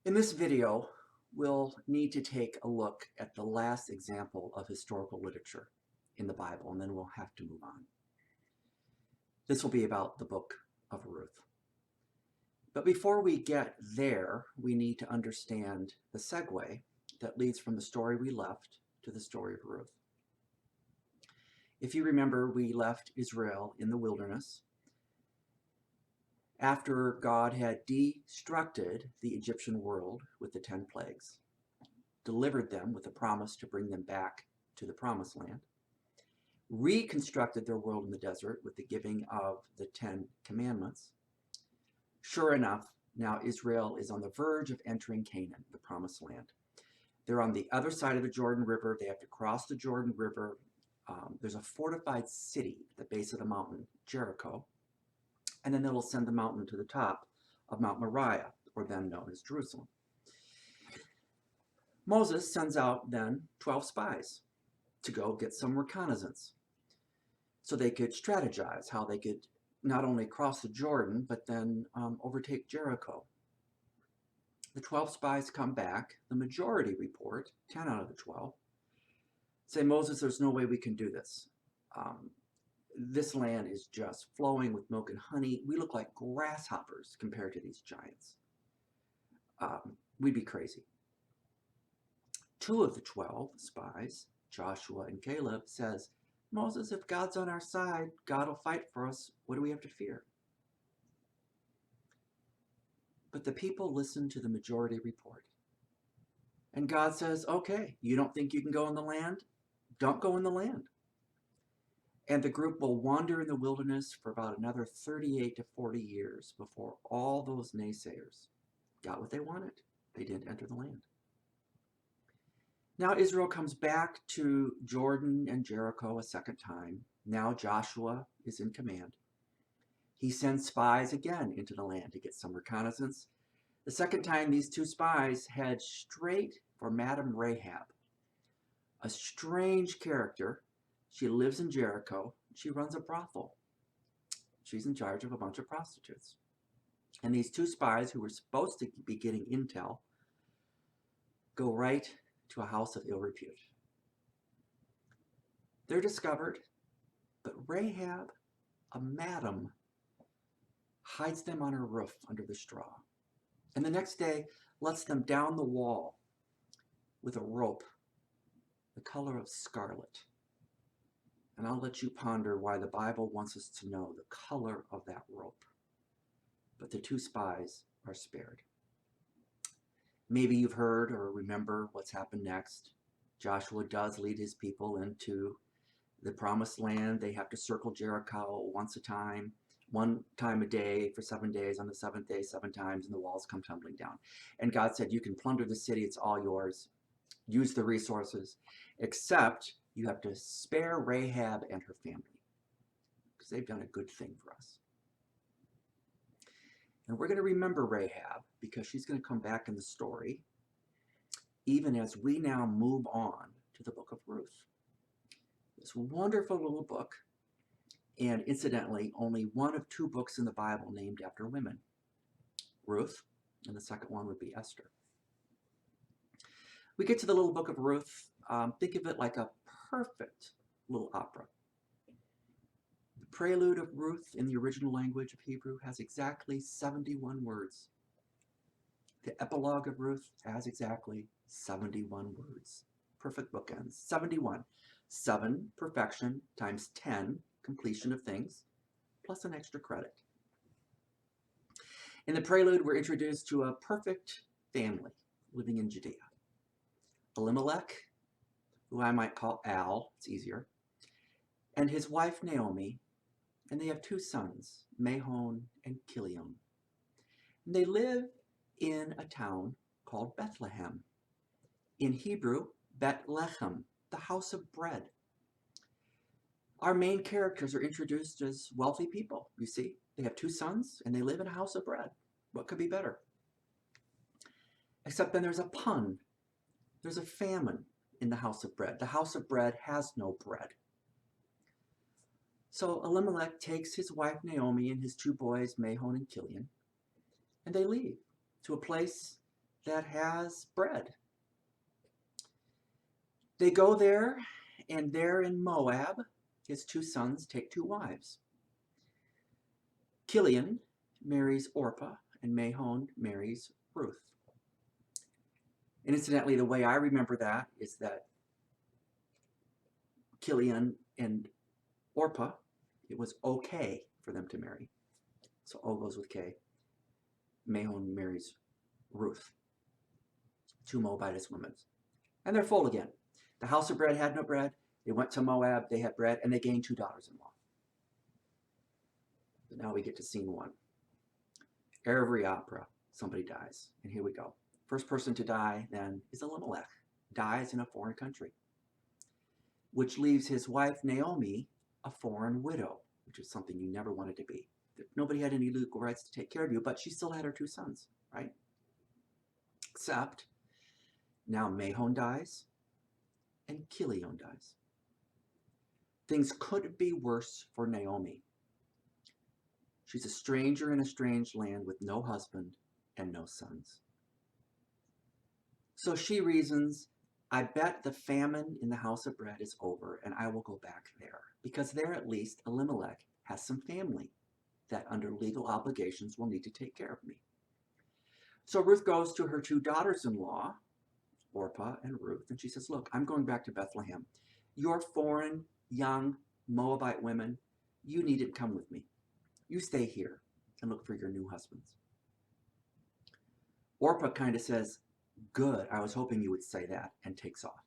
In this video, we'll need to take a look at the last example of historical literature in the Bible, and then we'll have to move on. This will be about the book of Ruth. But before we get there, we need to understand the segue that leads from the story we left to the story of Ruth. If you remember, we left Israel in the wilderness after God had destructed the Egyptian world with the 10 plagues, delivered them with a promise to bring them back to the promised land, reconstructed their world in the desert with the giving of the 10 commandments. Sure enough, now Israel is on the verge of entering Canaan, the promised land. They're on the other side of the Jordan River. They have to cross the Jordan River. There's a fortified city at the base of the mountain, Jericho, and then they'll ascend the mountain to the top of Mount Moriah, or then known as Jerusalem. Moses sends out then 12 spies to go get some reconnaissance so they could strategize how they could not only cross the Jordan, but then overtake Jericho. The 12 spies come back. The majority report, 10 out of the 12, say, Moses, there's no way we can do this. This land is just flowing with milk and honey. We look like grasshoppers compared to these giants. We'd be crazy. 2 of the 12 spies, Joshua and Caleb, says, Moses, if God's on our side, God will fight for us. What do we have to fear? But the people listen to the majority report. And God says, okay, you don't think you can go in the land? Don't go in the land. And the group will wander in the wilderness for about another 38 to 40 years before all those naysayers got what they wanted. They didn't enter the land. Now Israel comes back to Jordan and Jericho a second time. Now Joshua is in command. He sends spies again into the land to get some reconnaissance. The second time, these 2 spies head straight for Madame Rahab, a strange character. She lives in Jericho. She runs a brothel. She's in charge of a bunch of prostitutes. And these 2 spies who were supposed to be getting intel go right to a house of ill repute. They're discovered, but Rahab, a madam, hides them on her roof under the straw. And the next day lets them down the wall with a rope the color of scarlet. And I'll let you ponder why the Bible wants us to know the color of that rope. But the 2 spies are spared. Maybe you've heard or remember what's happened next. Joshua does lead his people into the promised land. They have to circle Jericho one time a day for 7 days. On the 7th day, 7 times, and the walls come tumbling down. And God said, you can plunder the city. It's all yours. Use the resources, except you have to spare Rahab and her family because they've done a good thing for us. And we're going to remember Rahab because she's going to come back in the story, even as we now move on to the book of Ruth. This wonderful little book, and incidentally, only one of 2 books in the Bible named after women. Ruth, and the second one would be Esther. We get to the little book of Ruth. Think of it like a perfect little opera. The prelude of Ruth in the original language of Hebrew has exactly 71 words. The epilogue of Ruth has exactly 71 words. Perfect bookends. 71. 7, perfection, times 10, completion of things, plus an extra credit. In the prelude, we're introduced to a perfect family living in Judea. Elimelech, who I might call Al, it's easier, and his wife Naomi, and they have 2 sons, Mahon and Kilion. And they live in a town called Bethlehem. In Hebrew, Bet-Lechem, the house of bread. Our main characters are introduced as wealthy people, you see. They have 2 sons, and they live in a house of bread. What could be better? Except then there's a pun. There's a famine in the house of bread. The house of bread has no bread. So Elimelech takes his wife Naomi and his 2 boys, Mahon and Kilion, and they leave to a place that has bread. They go there, and there in Moab, his two sons take two wives. Kilian marries Orpah, and Mahon marries Ruth. And incidentally, the way I remember that is that Kilian and Orpah, it was okay for them to marry. So O goes with K. Mahon marries Ruth, two Moabitess women. And they're full again. The house of bread had no bread. They went to Moab, they had bread, and they gained two daughters-in-law. But now we get to scene one. Every opera, somebody dies. And here we go. First person to die then is Elimelech, dies in a foreign country, which leaves his wife Naomi a foreign widow, which is something you never wanted to be. Nobody had any legal rights to take care of you, but she still had her two sons, right? Except now Mahon dies and Kilion dies. Things couldn't be worse for Naomi. She's a stranger in a strange land with no husband and no sons. So she reasons, I bet the famine in the house of bread is over and I will go back there, because there at least Elimelech has some family that under legal obligations will need to take care of me. So Ruth goes to her two daughters-in-law, Orpah and Ruth, and she says, look, I'm going back to Bethlehem. You're foreign, young Moabite women. You needn't come with me. You stay here and look for your new husbands. Orpah kind of says, good, I was hoping you would say that, and takes off.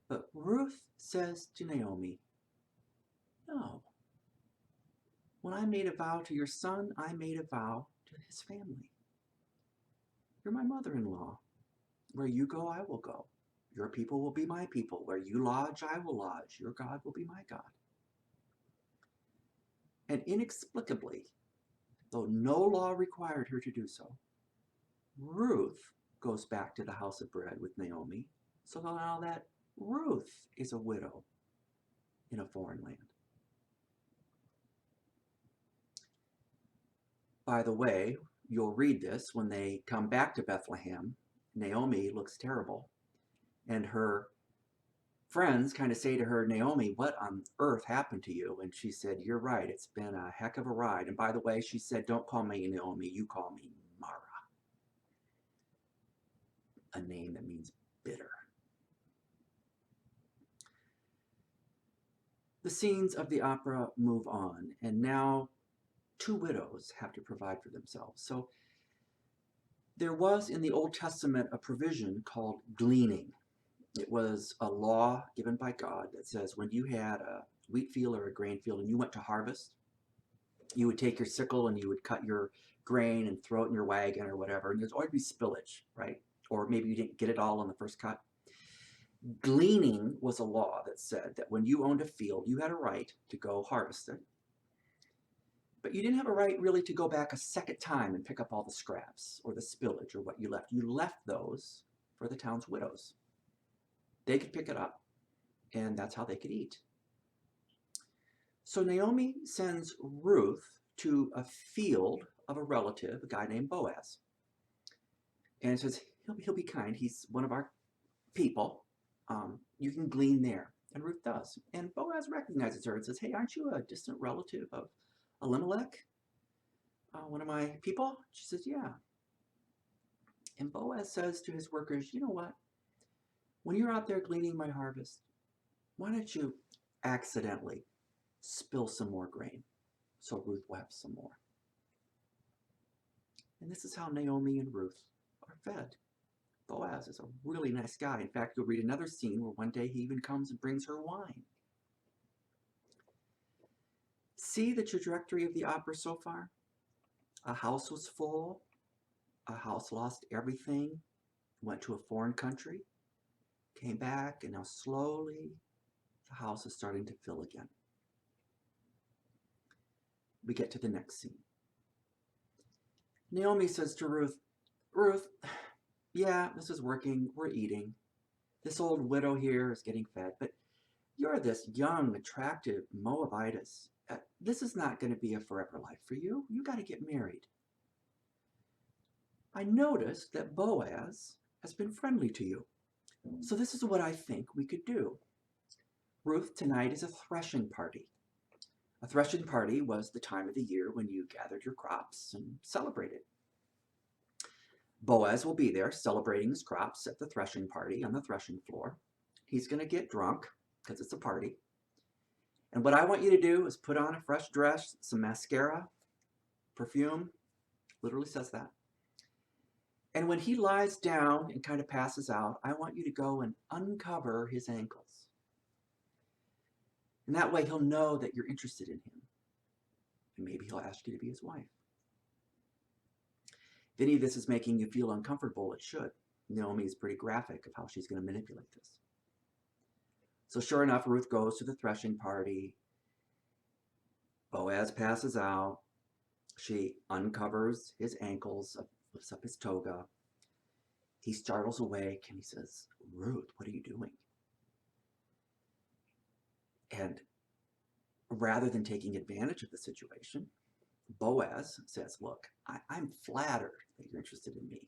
But Ruth says to Naomi, no. When I made a vow to your son, I made a vow to his family. You're my mother-in-law. Where you go, I will go. Your people will be my people. Where you lodge, I will lodge. Your God will be my God. And inexplicably, though no law required her to do so, Ruth goes back to the house of bread with Naomi, so now that Ruth is a widow in a foreign land. By the way, you'll read this when they come back to Bethlehem. Naomi looks terrible, and her friends kind of say to her, Naomi, what on earth happened to you? And she said, you're right, it's been a heck of a ride. And by the way, she said, don't call me Naomi, you call me Mara, a name that means bitter. The scenes of the opera move on, and now two widows have to provide for themselves. So there was in the Old Testament a provision called gleaning. It was a law given by God that says when you had a wheat field or a grain field and you went to harvest, you would take your sickle and you would cut your grain and throw it in your wagon or whatever, and there's always be spillage, right? Or maybe you didn't get it all on the first cut. Gleaning was a law that said that when you owned a field, you had a right to go harvest it, but you didn't have a right really to go back a second time and pick up all the scraps or the spillage or what you left. You left those for the town's widows. They could pick it up, and that's how they could eat. So Naomi sends Ruth to a field of a relative, a guy named Boaz, and says, he'll be kind. He's one of our people. You can glean there. And Ruth does. And Boaz recognizes her and says, hey, aren't you a distant relative of Elimelech, one of my people? She says, yeah. And Boaz says to his workers, you know what? When you're out there gleaning my harvest, why don't you accidentally spill some more grain so Ruth will have some more? And this is how Naomi and Ruth are fed. Boaz is a really nice guy. In fact, you'll read another scene where one day he even comes and brings her wine. See the trajectory of the opera so far? A house was full. A house lost everything, went to a foreign country, came back, and now slowly the house is starting to fill again. We get to the next scene. Naomi says to Ruth, Ruth, yeah, this is working. We're eating. This old widow here is getting fed, but you're this young, attractive Moabitess. This is not going to be a forever life for you. You got to get married. I noticed that Boaz has been friendly to you. So this is what I think we could do. Ruth, tonight is a threshing party. A threshing party was the time of the year when you gathered your crops and celebrated. Boaz will be there celebrating his crops at the threshing party on the threshing floor. He's going to get drunk because it's a party. And what I want you to do is put on a fresh dress, some mascara, perfume, literally says that. And when he lies down and kind of passes out, I want you to go and uncover his ankles. And that way he'll know that you're interested in him. And maybe he'll ask you to be his wife. If any of this is making you feel uncomfortable, it should. Naomi is pretty graphic of how she's going to manipulate this. So sure enough, Ruth goes to the threshing party. Boaz passes out. She uncovers his ankles, lifts up his toga. He startles awake and he says, "Ruth, what are you doing?" And rather than taking advantage of the situation, Boaz says, "Look, I'm flattered that you're interested in me.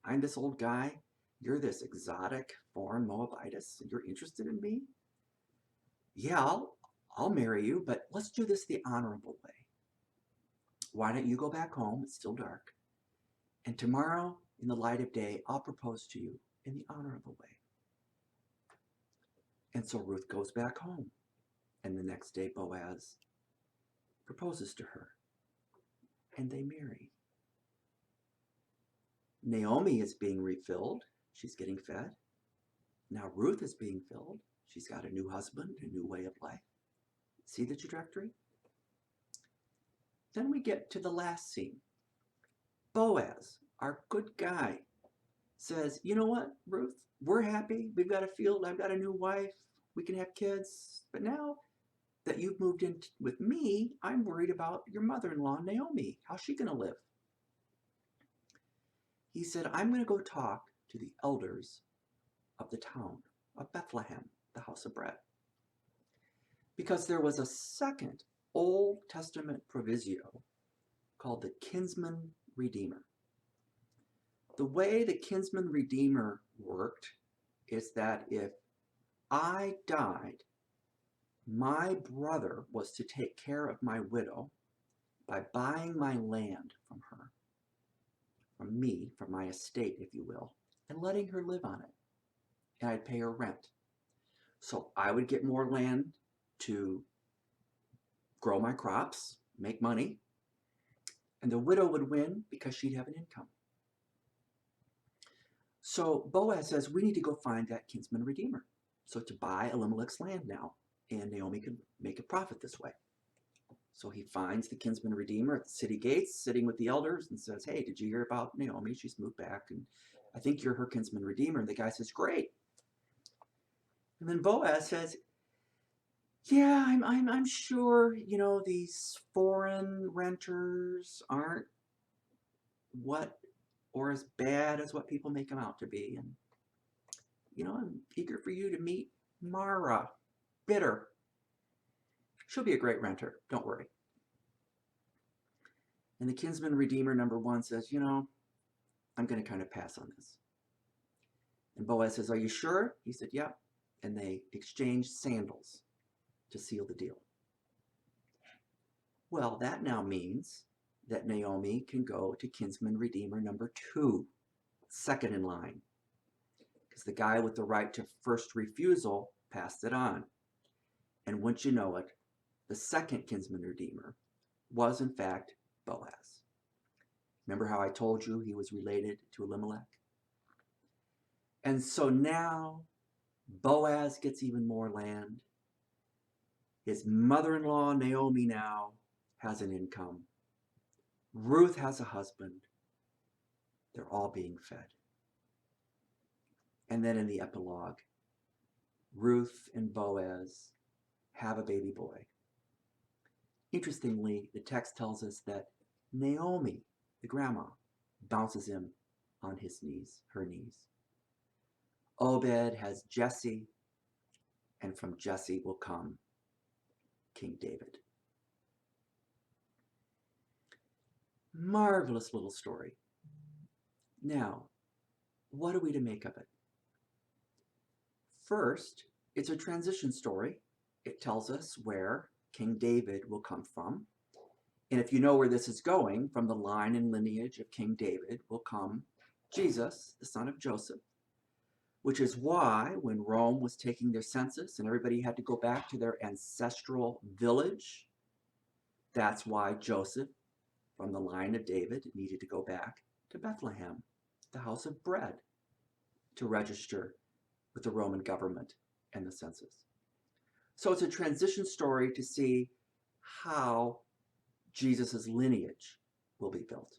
I'm this old guy. You're this exotic foreign Moabitess, and you're interested in me? Yeah, I'll marry you, but let's do this the honorable way. Why don't you go back home? It's still dark. And tomorrow, in the light of day, I'll propose to you in the honorable way." And so Ruth goes back home. And the next day, Boaz proposes to her. And they marry. Naomi is being refilled. She's getting fed. Now Ruth is being filled. She's got a new husband, a new way of life. See the trajectory? Then we get to the last scene. Boaz, our good guy, says, "You know what, Ruth? We're happy. We've got a field. I've got a new wife. We can have kids. But now that you've moved in with me, I'm worried about your mother-in-law, Naomi. How's she going to live?" He said, "I'm going to go talk to the elders of the town of Bethlehem, the house of bread." Because there was a second Old Testament proviso called the kinsman redeemer. The way the kinsman redeemer worked is that if I died, my brother was to take care of my widow by buying my land from her, from me, from my estate, if you will, and letting her live on it. And I'd pay her rent. So I would get more land to grow my crops, make money, and the widow would win because she'd have an income. So Boaz says, we need to go find that kinsman redeemer. So to buy Elimelech's land now, and Naomi could make a profit this way. So he finds the kinsman redeemer at the city gates, sitting with the elders, and says, "Hey, did you hear about Naomi? She's moved back, and I think you're her kinsman redeemer." And the guy says, "Great." And then Boaz says, "Yeah, I'm sure, these foreign renters aren't what or as bad as what people make them out to be. And, I'm eager for you to meet Mara Bitter. She'll be a great renter. Don't worry." And the kinsman redeemer number one says, "I'm going to kind of pass on this." And Boaz says, "Are you sure?" He said, "Yep." And they exchanged sandals to seal the deal. Well, that now means that Naomi can go to kinsman redeemer number two, second in line, because the guy with the right to first refusal passed it on. And wouldn't you know it, the second kinsman redeemer was in fact Boaz. Remember how I told you he was related to Elimelech? And so now Boaz gets even more land. His mother-in-law, Naomi, now has an income. Ruth has a husband. They're all being fed. And then in the epilogue, Ruth and Boaz have a baby boy. Interestingly, the text tells us that Naomi, the grandma, bounces him on his knees, her knees. Obed has Jesse, and from Jesse will come King David. Marvelous little story. Now, what are we to make of it? First, it's a transition story. It tells us where King David will come from. And if you know where this is going, from the line and lineage of King David will come Jesus, the son of Joseph, which is why when Rome was taking their census and everybody had to go back to their ancestral village, that's why Joseph, from the line of David, needed to go back to Bethlehem, the house of bread, to register with the Roman government and the census. So it's a transition story to see how Jesus' lineage will be built.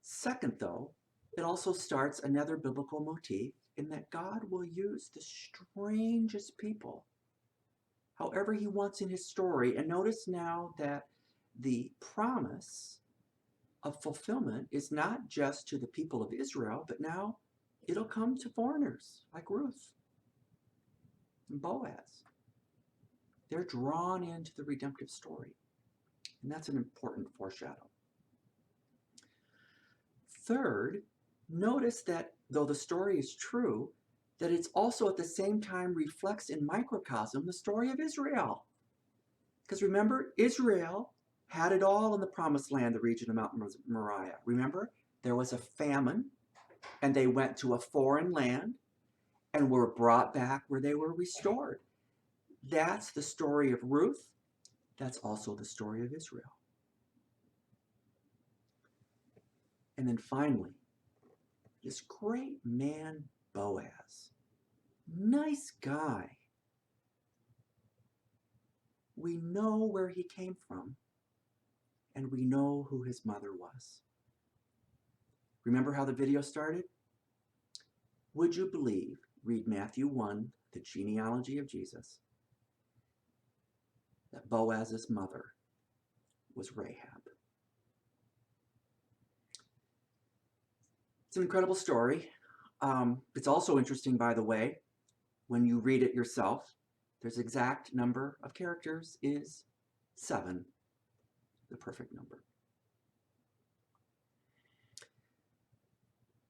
Second, though, it also starts another biblical motif in that God will use the strangest people however he wants in his story. And notice now that the promise of fulfillment is not just to the people of Israel, but now it'll come to foreigners like Ruth and Boaz. They're drawn into the redemptive story. And that's an important foreshadow. Third, notice that though the story is true, that it's also at the same time reflects in microcosm the story of Israel. Because remember, Israel had it all in the promised land, the region of Mount Moriah. Remember, there was a famine and they went to a foreign land and were brought back where they were restored. That's the story of Ruth. That's also the story of Israel. And then finally, this great man, Boaz. Nice guy. We know where he came from, and we know who his mother was. Remember how the video started? Would you believe, read Matthew 1, the genealogy of Jesus, that Boaz's mother was Rahab. It's an incredible story. It's also interesting, by the way, when you read it yourself, there's exact number of characters is 7, the perfect number.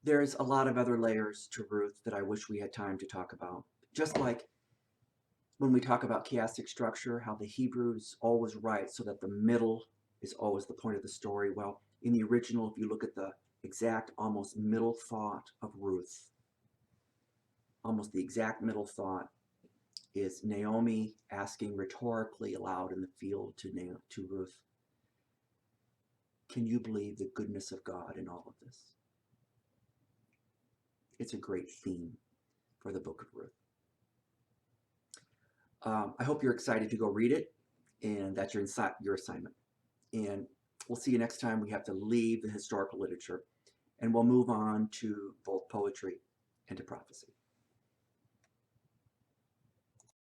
There's a lot of other layers to Ruth that I wish we had time to talk about. Just like when we talk about chiastic structure, how the Hebrews always write so that the middle is always the point of the story. Well, in the original, if you look at the exact almost middle thought of Ruth, almost the exact middle thought is Naomi asking rhetorically aloud in the field to Ruth, can you believe the goodness of God in all of this? It's a great theme for the book of Ruth. I hope you're excited to go read it, and that's your assignment. And we'll see you next time. We have to leave the historical literature, and we'll move on to both poetry and to prophecy.